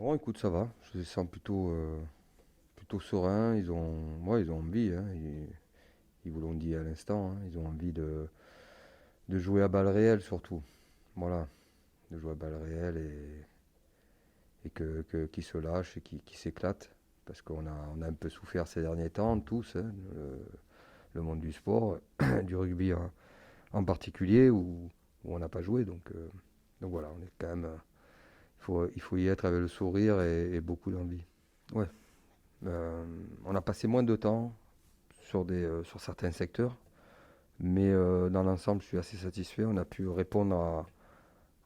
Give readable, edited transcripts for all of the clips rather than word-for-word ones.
Non, écoute, ça va. Je les sens plutôt sereins. Ils ont envie, hein. Ils vous l'ont dit à l'instant, hein. Ils ont envie de jouer à balles réelles surtout. Voilà, de jouer à balles réelles et qu'ils se lâchent et qu'ils s'éclatent. Parce qu'on a un peu souffert ces derniers temps, tous, hein, le monde du sport, du rugby en particulier, où on n'a pas joué. Donc voilà, on est quand même. Il faut y être avec le sourire et beaucoup d'envie. Ouais. On a passé moins de temps sur certains secteurs, mais dans l'ensemble, je suis assez satisfait. On a pu répondre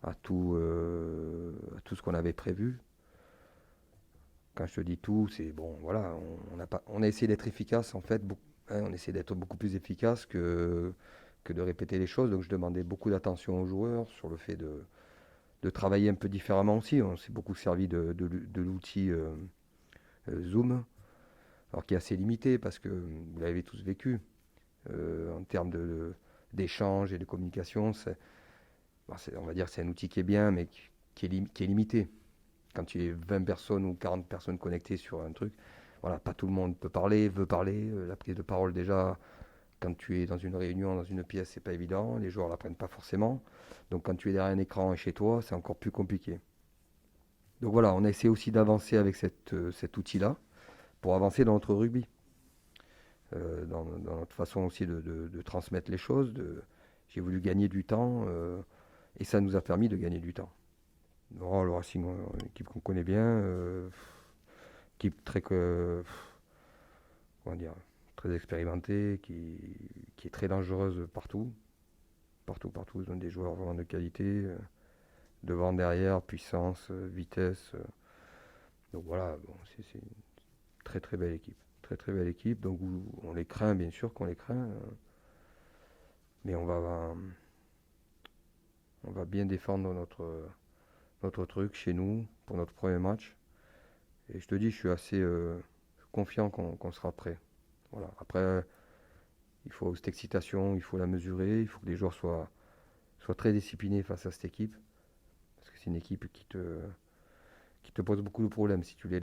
à tout ce qu'on avait prévu. Quand je te dis tout, c'est bon, voilà, on a essayé d'être efficace en fait, hein, on a essayé d'être beaucoup plus efficace que de répéter les choses. Donc je demandais beaucoup d'attention aux joueurs sur le fait de travailler un peu différemment aussi. On s'est beaucoup servi de l'outil Zoom, alors qui est assez limité parce que vous l'avez tous vécu. En termes d'échange et de communication, on va dire que c'est un outil qui est bien, mais qui est limité. Quand tu es 20 personnes ou 40 personnes connectées sur un truc, voilà, pas tout le monde peut parler, veut parler. La prise de parole, déjà, quand tu es dans une réunion, dans une pièce, c'est pas évident. Les joueurs la prennent pas forcément. Donc quand tu es derrière un écran et chez toi, c'est encore plus compliqué. Donc voilà, on a essayé aussi d'avancer avec cet outil-là pour avancer dans notre rugby. Dans notre façon aussi de transmettre les choses. J'ai voulu gagner du temps et ça nous a permis de gagner du temps. Oh, le Racing, une équipe qu'on connaît bien, équipe comment dire, très expérimentée, qui est très dangereuse partout. Partout, partout. Ils ont des joueurs vraiment de qualité, devant, derrière, puissance, vitesse. Donc voilà, bon, c'est une très très belle équipe. Très très belle équipe. Donc on les craint, bien sûr qu'on les craint. Mais on va bien défendre notre truc chez nous pour notre premier match. Et je te dis, je suis assez confiant qu'on sera prêt. Voilà. Après, il faut cette excitation, il faut la mesurer, il faut que les joueurs soient très disciplinés face à cette équipe. Parce que c'est une équipe qui te pose beaucoup de problèmes si tu leur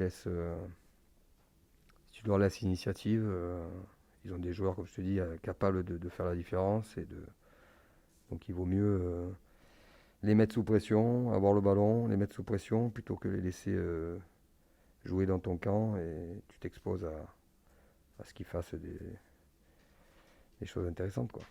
laisses l'initiative. Ils ont des joueurs, comme je te dis, capables de faire la différence. Donc il vaut mieux les mettre sous pression, avoir le ballon, les mettre sous pression, plutôt que les laisser jouer dans ton camp et tu t'exposes à ce qu'ils fassent des choses intéressantes, quoi.